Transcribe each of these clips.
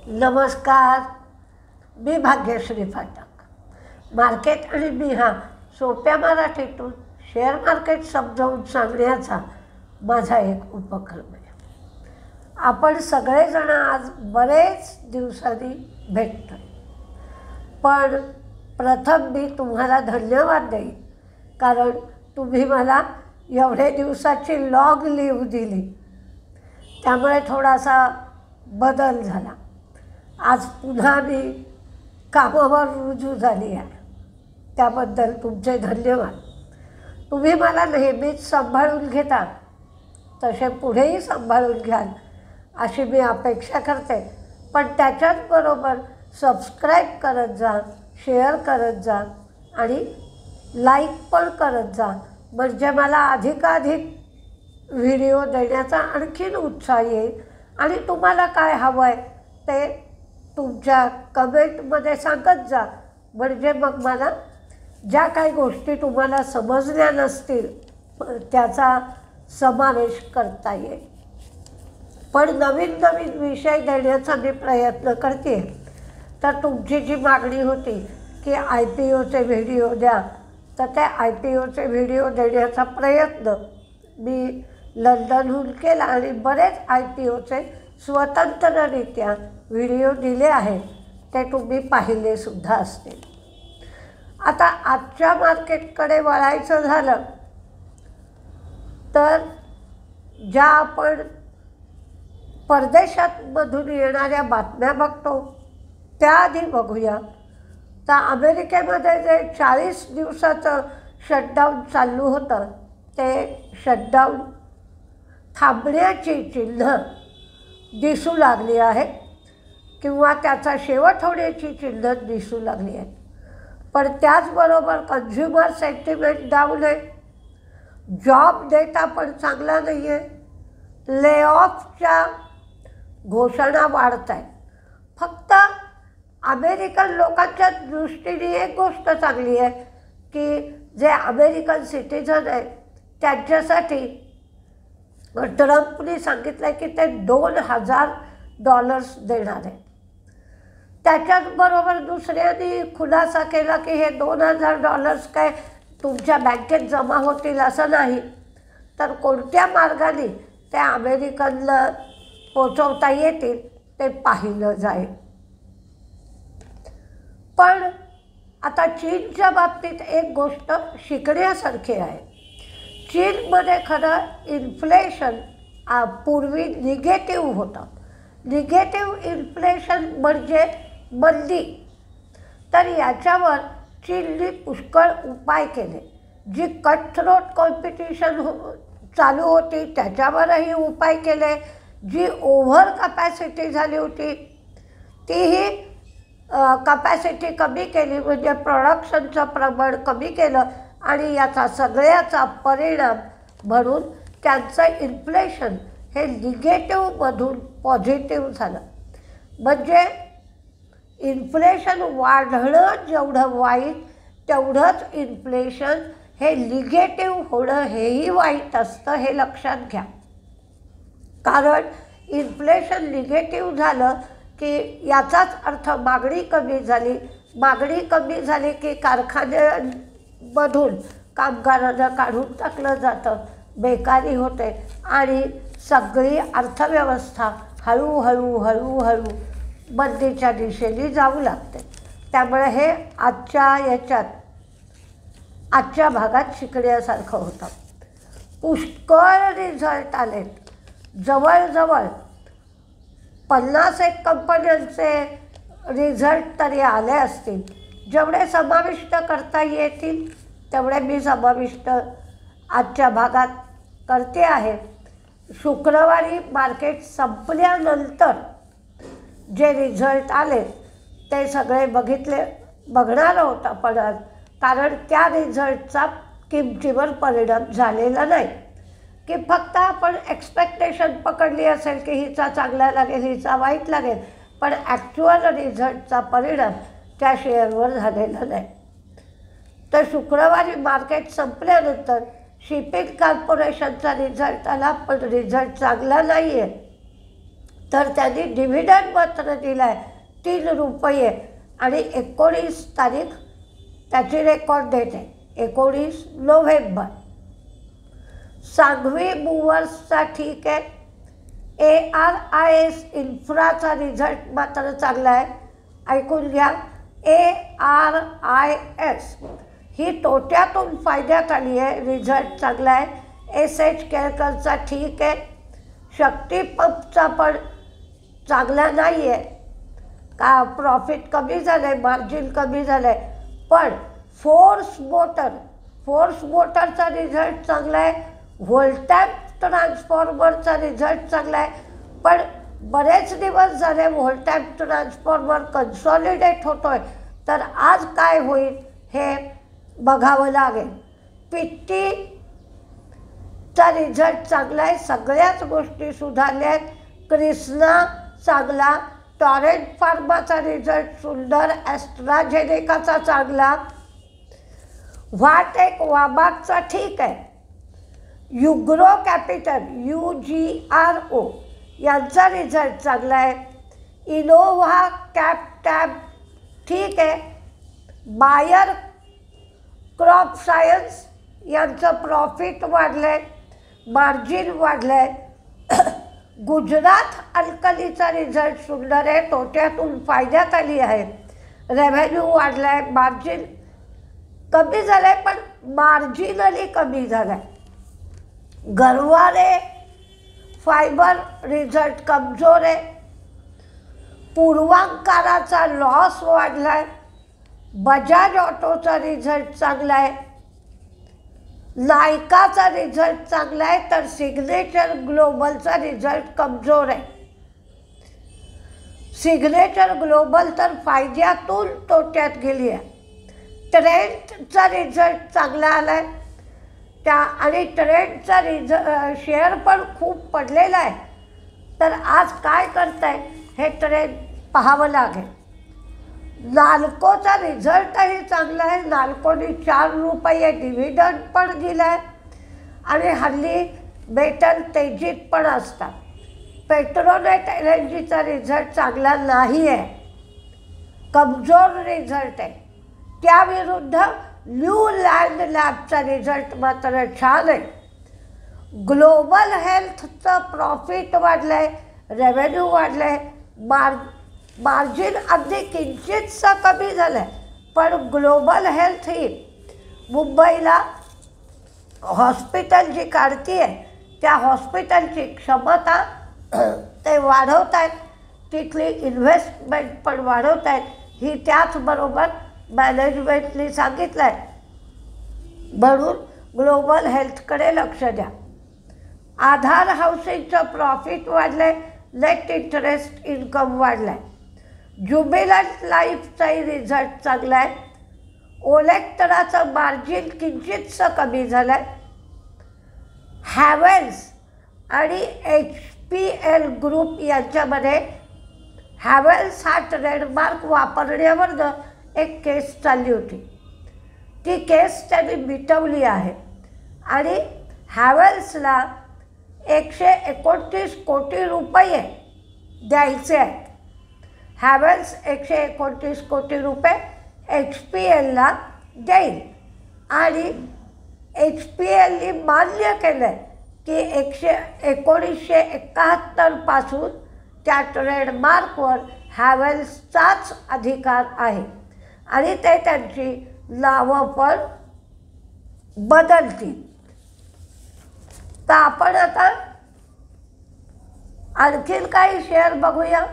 नमस्कार. मी भाग्यश्री फाटक. मार्केट आणि मी हा सोप्या मराठीतून शेअर मार्केट समजावून सांगण्याचा माझा एक उपक्रम आहे. आपण सगळेजण आज बरेच दिवसांनी भेटतो, पण प्रथम मी तुम्हाला धन्यवाद देईन, कारण तुम्ही मला एवढे दिवसाची लॉग लीव दिली, त्यामुळे थोडासा बदल झाला. आज पुन्हा मी कामावर रुजू झाली आहे, त्याबद्दल तुमचे धन्यवाद. तुम्ही मला नेहमीच सांभाळून घेता, तसे पुढेही सांभाळून घ्याल अशी मी अपेक्षा करते. पण त्याच्याचबरोबर सबस्क्राईब करत जा, शेअर करत जा आणि लाईक पण करत जा, म्हणजे मला अधिकाधिक व्हिडिओ देण्याचा आणखीन उत्साह येईल. आणि तुम्हाला काय हवं आहे ते तुमच्या कमेंटमध्ये सांगत जा, म्हणजे मग मला ज्या काही गोष्टी तुम्हाला समजल्या नसतील त्याचा समावेश करता येईल. पण नवीन नवीन विषय देण्याचा मी प्रयत्न करते. तर तुमची जी मागणी होती की IPOचे व्हिडिओ द्या, तर त्या IPOचे व्हिडिओ देण्याचा प्रयत्न मी लंडनहून केला आणि बरेच IPOचे स्वतंत्ररित्या व्हिडिओ दिले आहेत, ते तुम्ही पाहिलेसुद्धा असतील. आता आजच्या मार्केटकडे वळायचं झालं तर ज्या आपण परदेशातमधून येणाऱ्या बातम्या बघतो त्याआधी बघूया. तर अमेरिकेमध्ये जे 40 दिवसाचं शटडाऊन चालू होतं, ते शटडाऊन थांबण्याची चिन्ह दिसू लागली आहे किंवा त्याचा शेवट होण्याची चिन्ह दिसू लागली आहेत. पण त्याचबरोबर कन्झ्युमर सेंटिमेंट डाऊन आहे, जॉब डेटा पण चांगला नाही आहे, ले ऑफच्या घोषणा वाढत आहेत. फक्त अमेरिकन लोकांच्या दृष्टीने एक गोष्ट चांगली आहे की जे अमेरिकन सिटिझन आहेत त्यांच्यासाठी ट्रम्पने सांगितलं आहे की ते $2,000 देणार आहे. त्याच्याचबरोबर दुसऱ्यांनी खुलासा केला की हे $2,000 काय तुमच्या बँकेत जमा होतील असं नाही, तर कोणत्या मार्गाने त्या अमेरिकनला पोचवता येतील ते पाहिलं जाईल. पण आता चीनच्या बाबतीत एक गोष्ट शिकण्यासारखी आहे. चीनमध्ये खरं इन्फ्लेशन पूर्वी निगेटिव्ह होतं. निगेटिव्ह इन्फ्लेशन म्हणजे मंदी. तर याच्यावर चीनने पुष्कळ उपाय केले. जी कटथ्रोट कॉम्पिटिशन चालू होती त्याच्यावरही उपाय केले. जी ओव्हर कपॅसिटी झाली होती तीही कपॅसिटी कमी केली, म्हणजे प्रोडक्शनचं प्रमाण कमी केलं आणि याचा सगळ्याचा परिणाम म्हणून त्यांचं इन्फ्लेशन हे निगेटिव्हमधून पॉझिटिव्ह झालं. म्हणजे इन्फ्लेशन वाढणं जेवढं वाईट, तेवढंच इन्फ्लेशन हे निगेटिव्ह होणं हेही वाईट असतं, हे लक्षात घ्या. कारण इन्फ्लेशन निगेटिव्ह झालं की याचाच अर्थ मागणी कमी झाली. मागणी कमी झाली की कारखान्यांमधून कामगारांना काढून टाकलं जातं, बेकारी होते आणि सगळी अर्थव्यवस्था हळूहळू हळूहळू मंदीच्या दिशेने जाऊ लागते. त्यामुळे हे आजच्या भागात शिकण्यासारखं होतं. पुष्कळ रिझल्ट आलेत. जवळजवळ 51 कंपन्यांचे रिझल्ट तरी आले असतील. जेवढे समाविष्ट करता येतील तेवढे मी समाविष्ट आजच्या भागात करते आहे. शुक्रवारी मार्केट संपल्यानंतर जे रिझल्ट आले ते सगळे बघणार होता, पण कारण त्या रिझल्टचा किमतीवर परिणाम झालेला नाही. की फक्त आपण एक्सपेक्टेशन पकडली असेल की हिचा चांगला लागेल, हिचा वाईट लागेल, पण ॲक्च्युअल रिझल्टचा परिणाम त्या शेअरवर झालेला नाही. तर शुक्रवारी मार्केट संपल्यानंतर शिपिंग कॉर्पोरेशनचा रिझल्ट आला, पण रिझल्ट चांगला नाही आहे. तर त्यांनी डिव्हिडंड मात्र दिला आहे 3 रुपये आणि 19 तारीख त्याची रेकॉर्ड डेट आहे 19 नोव्हेंबर. सांघवी मूव्हर्सचा ठीक आहे. ARIS इन्फ्राचा रिझल्ट मात्र चांगला आहे. ऐकून घ्या, ARIS ही तोट्यातून फायद्यात आली आहे, रिझल्ट चांगला आहे. SH केळकरचा ठीक आहे. शक्ती पंपचा पण चांगला नाही आहे का, प्रॉफिट कमी झालं आहे, मार्जिन कमी झालं आहे. पण फोर्स मोटरचा रिझल्ट चांगला आहे. व्होल्टॅप ट्रान्सफॉर्मरचा रिझल्ट चांगला आहे. पण बरेच दिवस झाले व्होल्टॅप ट्रान्सफॉर्मर कन्सॉलिडेट होतो आहे, तर आज काय होईल हे बघावं लागेल. पिट्टीचा रिझल्ट चांगला आहे, सगळ्याच गोष्टी सुधारल्या आहेत. क्रिस्ना चांगला, टॉरेंट फार्माचा रिझल्ट सुंदर, ॲस्ट्राझेनेकाचा चांगला, व्हाटेक वाबागचा ठीक आहे. युग्रो कॅपिटल UGRO यांचा रिझल्ट चांगला आहे. इनोव्हा कॅपटॅब ठीक आहे. बायर क्रॉप सायन्स यांचं प्रॉफिट वाढलं आहे, मार्जिन वाढलं आहे. गुजरात अल्कलीचा रिझल्ट सुंदर आहे, तोट्यातून फायद्यात आली आहे. रेव्हेन्यू वाढला आहे, मार्जिन कमी झालं आहे पण मार्जिनली कमी झालं आहे. गरवारे फायबर रिझल्ट कमजोर आहे. पूर्वांकाराचा लॉस वाढला आहे. बजाज ऑटोचा रिझल्ट चांगला आहे. नायकाचा रिझल्ट चांगला आहे, तर सिग्नेचर ग्लोबलचा रिझल्ट कमजोर आहे. सिग्नेचर ग्लोबल तर फायद्यातून तोट्यात गेली आहे. ट्रेंडचा रिझल्ट चांगला आला आहे आणि ट्रेंडचा शेअर पण खूप पडलेला आहे, तर आज काय करताय हे ट्रेंड पाहावं लागेल. नाल्कोचा रिझल्टही चांगला आहे. नाल्कोनी 4 रुपये डिव्हिडंड पण दिला आहे आणि हल्ली मेटल तेजीत पण असतात. पेट्रोनेट LNGचा रिझल्ट चांगला नाही आहे, कमजोर रिझल्ट आहे. त्याविरुद्ध न्यू लँड लॅबचा रिझल्ट मात्र छान आहे. ग्लोबल हेल्थचं प्रॉफिट वाढलं आहे, रेव्हेन्यू वाढलं आहे. मार्जिन अगदी किंचितसं कमी झालं आहे, पण ग्लोबल हेल्थ ही मुंबईला हॉस्पिटल जी काढती आहे त्या हॉस्पिटलची क्षमता ते वाढवत आहेत, तिथली इन्व्हेस्टमेंट पण वाढवत आहेत. ही त्याचबरोबर मॅनेजमेंटनी सांगितलं आहे, म्हणून ग्लोबल हेल्थकडे लक्ष द्या. आधार हाऊसिंगचं प्रॉफिट वाढलं आहे, नेट इंटरेस्ट इन्कम वाढलं आहे. ज्युबिलंट लाईफचाही रिझल्ट चांगला आहे. ओलेक्ट्राचं मार्जिन किंचितसं कमी झालं आहे. हॅवेल्स आणि HPL ग्रुप यांच्यामध्ये हॅवेल्स हा ट्रेडमार्क वापरण्यावरनं एक केस चालली होती, ती केस त्यांनी मिटवली आहे आणि हॅवेल्सला 129 कोटी रुपये द्यायचे आहेत. हॅवेल्स 129 कोटी रुपये HPLला देईल आणि HPLनी मान्य केलं आहे की 1971 पासून त्या ट्रेडमार्कवर हॅवेल्सचाच अधिकार आहे आणि ते त्यांची नावं पण बदलतील. तर आपण आता आणखीन काही शेअर बघूया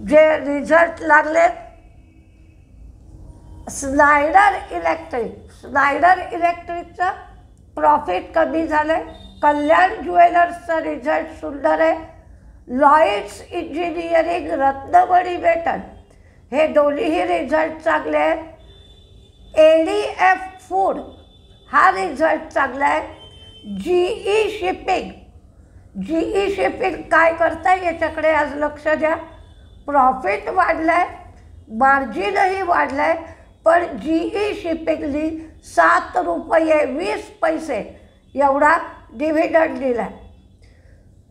जे रिझल्ट लागले. स्नायडर इलेक्ट्रिकचं प्रॉफिट कमी झालं आहे. कल्याण ज्वेलर्सचा रिझल्ट सुंदर आहे. लॉइड्स इंजिनिअरिंग, रत्नमणी मेटल हे दोन्हीही रिझल्ट चांगले आहेत. ADF फूड हा रिझल्ट चांगला आहे. GE शिपिंग काय करताय याच्याकडे आज लक्ष द्या. प्रॉफिट वाढलं आहे, मार्जिनही वाढलं आहे, पण GE शिपिंगनी 7 रुपये 20 पैसे एवढा डिव्हिडंड दिला आहे.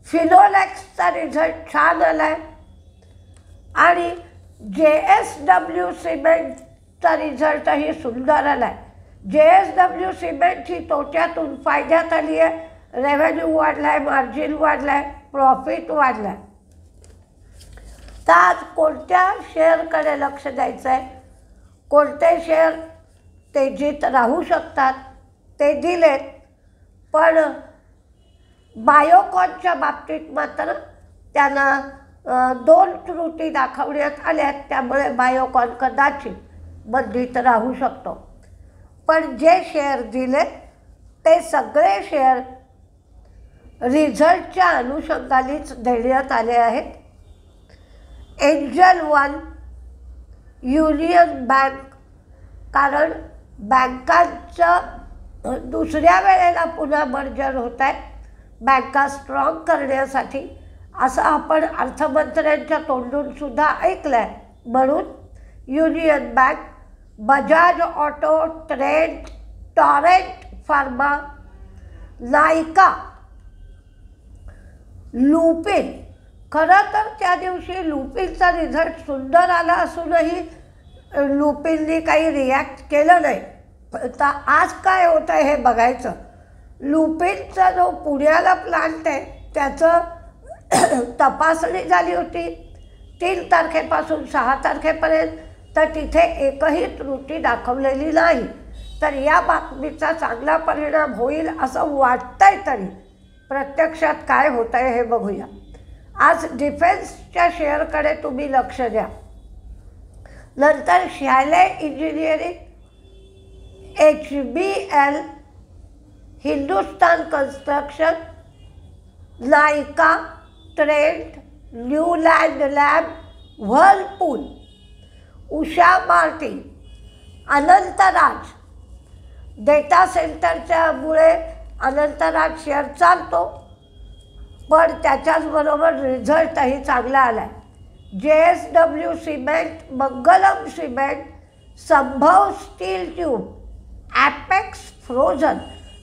फिनोलेक्सचा रिझल्ट छान आला आहे आणि JSW सिमेंटचा रिझल्टही सुंदर आला आहे. JSW सिमेंट ही तोट्यातून फायद्यात आली आहे. रेव्हेन्यू वाढला आहे, मार्जिन वाढला आहे, प्रॉफिट वाढला आहे. तर आज कोणत्या शेअरकडे लक्ष द्यायचं आहे, कोणते शेअर तेजीत राहू शकतात ते दिलेत. पण बायोकॉनच्या बाबतीत मात्र त्यांना 2 त्रुटी दाखवण्यात आल्यात, त्यामुळे बायोकॉन कदाचित मंदीत राहू शकतो. पण जे शेअर दिले ते सगळे शेअर रिझल्टच्या अनुषंगानेच देण्यात आले आहेत. एंजल वन, युनियन बँक, कारण बँकांचं दुसऱ्या वेळेला पुन्हा मर्जर होत आहे बँका स्ट्रॉंग करण्यासाठी, असं आपण अर्थमंत्र्यांच्या तोंडून सुद्धा ऐकलं आहे. म्हणून union bank, Bajaj auto, Trent, torrent pharma, नायका, लुपिन. खरं तर त्या दिवशी लुपिनचा रिझल्ट सुंदर आला असूनही लुपिननी काही रिॲक्ट केलं नाही. तर आज काय होतं हे बघायचं. लुपिनचा जो पुण्याला प्लांट आहे त्याचं तपासणी झाली होती 3 तारखेपासून 6 तारखेपर्यंत, तर तिथे एकही त्रुटी दाखवलेली नाही. तर या बातमीचा चांगला परिणाम होईल असं वाटतंय. तरी प्रत्यक्षात काय होतं आहे हे बघूया. आज डिफेन्सच्या शेअरकडे तुम्ही लक्ष द्या. नंतर Shaily engineering, HBL, Hindustan construction, Nykaa, Trent, Neuland lab, Whirlpool, Usha Martin, Anantraj. Data सेंटरच्यामुळे अनंतराज शेअर चालतो, पण त्याच्याचबरोबर रिझल्टही चांगला आला आहे. JSW cement, Mangalam cement, Sambhav steel tube, Apex Frozen,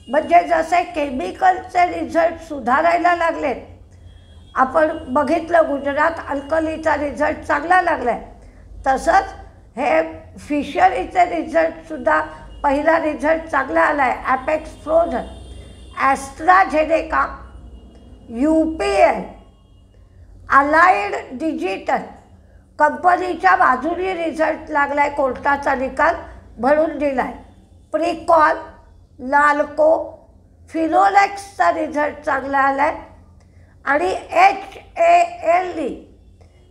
म्हणजे जसे केमिकलचे रिझल्ट सुधारायला लागलेत. आपण बघितलं गुजरात अल्कलीचा रिझल्ट चांगला लागला आहे, तसंच हे फिशरीचे रिझल्टसुद्धा पहिला रिझल्ट चांगला आला आहे. Apex frozen, AstraZeneca, UPL, allied digital कंपनीच्या बाजूने रिझल्ट लागला आहे, कोर्टाचा निकाल म्हणून दिला आहे. प्रिकॉल, नाल्को, फिनोलेक्सचा रिझल्ट चांगला आला आहे आणि HAL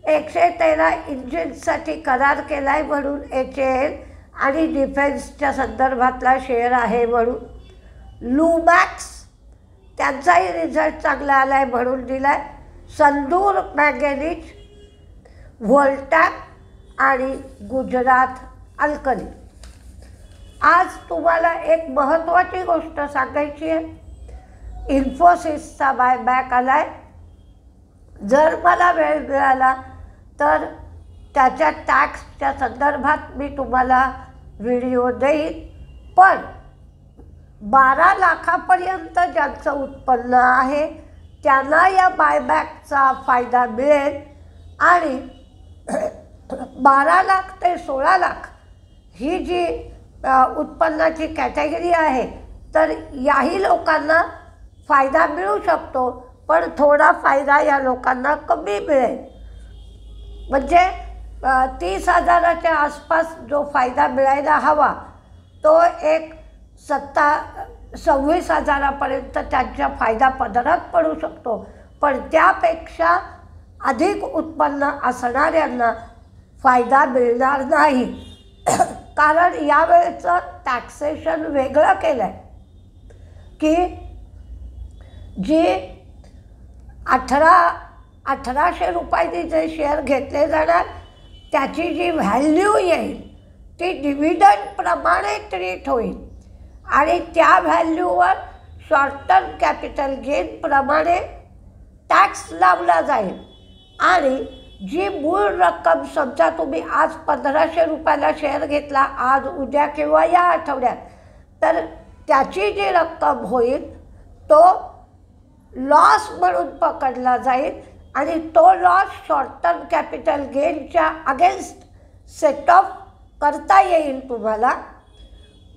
113 इंजिनसाठी करार केला आहे म्हणून HAL आणि डिफेन्सच्या संदर्भातला शेअर आहे म्हणून. लुमॅक्स, त्यांचाही रिझल्ट चांगला आला आहे म्हणून दिला आहे. संदूर मॅंगनीज, व्होल्टॅक आणि गुजरात अल्कली. आज तुम्हाला एक महत्त्वाची गोष्ट सांगायची आहे. इन्फोसिसचा बायबॅक आला आहे. जर मला वेळ मिळाला तर त्याच्या टॅक्सच्या संदर्भात मी तुम्हाला व्हिडिओ देईन. पण 12 लाखापर्यंत ज्यांचं उत्पन्न आहे त्यांना या बायबॅकचा फायदा मिळेल आणि 12 लाख ते 16 लाख ही जी उत्पन्नाची कॅटेगरी आहे, तर याही लोकांना फायदा मिळू शकतो, पण थोडा फायदा या लोकांना कमी मिळेल. म्हणजे 30,000च्या आसपास जो फायदा मिळायला हवा तो एक 26,000पर्यंत त्यांच्या फायदा पदरात पडू शकतो. पण त्यापेक्षा अधिक उत्पन्न असणाऱ्यांना फायदा मिळणार नाही, कारण यावेळेचं टॅक्सेशन वेगळं केलं आहे की जी 1800 रुपयांनी जे शेअर घेतले जाणार त्याची जी व्हॅल्यू येईल ती डिव्हिडंडप्रमाणे ट्रीट होईल आणि त्या व्हॅल्यूवर शॉर्ट टर्म कॅपिटल गेनप्रमाणे टॅक्स लावला जाईल. आणि जी मूळ रक्कम, समजा तुम्ही आज 1500 रुपयाला शेअर घेतला, आज उद्या किंवा या आठवड्यात, तर त्याची जी रक्कम होईल तो लॉस म्हणून पकडला जाईल आणि तो लॉस शॉर्ट टर्म कॅपिटल गेनच्या अगेन्स्ट सेट ऑफ करता येईल तुम्हाला.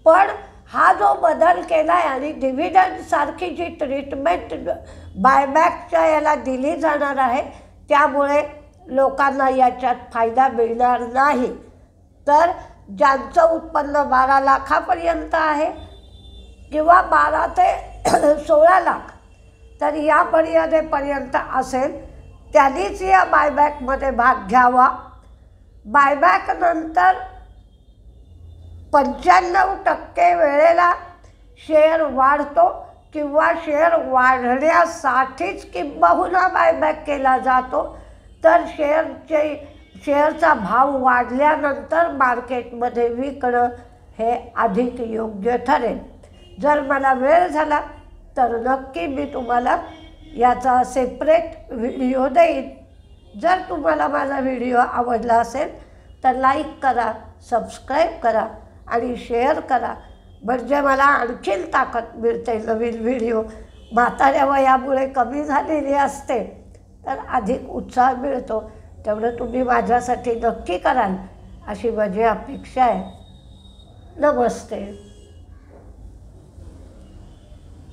पण हा जो बदल केला आहे आणि डिव्हिडंडसारखी जी ट्रीटमेंट बायबॅकच्या याला दिली जाणार आहे त्यामुळे लोकांना याच्यात फायदा मिळणार नाही. तर ज्यांचं उत्पन्न 12 लाखापर्यंत आहे किंवा 12 ते 16 लाख तर या मर्यादेपर्यंत असेल त्यांनीच या बायबॅकमध्ये भाग घ्यावा. बायबॅकनंतर 95% वेळेला शेअर वाढतो किंवा शेअर वाढण्यासाठीच किंबहुना बायबॅक केला जातो. तर शेअरचा भाव वाढल्यानंतर मार्केटमध्ये विकणं हे अधिक योग्य ठरेल. जर मला वेळ झाला तर नक्की मी तुम्हाला याचा सेपरेट व्हिडिओ देईन. जर तुम्हाला माझा व्हिडिओ आवडला असेल तर लाईक करा, सबस्क्राईब करा आणि शेअर करा, म्हणजे मला आणखीन ताकद मिळते. नवीन व्हिडिओ म्हाताऱ्या वयामुळे कमी झालेली असते तर अधिक उत्साह मिळतो. तेवढं तुम्ही माझ्यासाठी नक्की कराल अशी माझी अपेक्षा आहे. नमस्ते.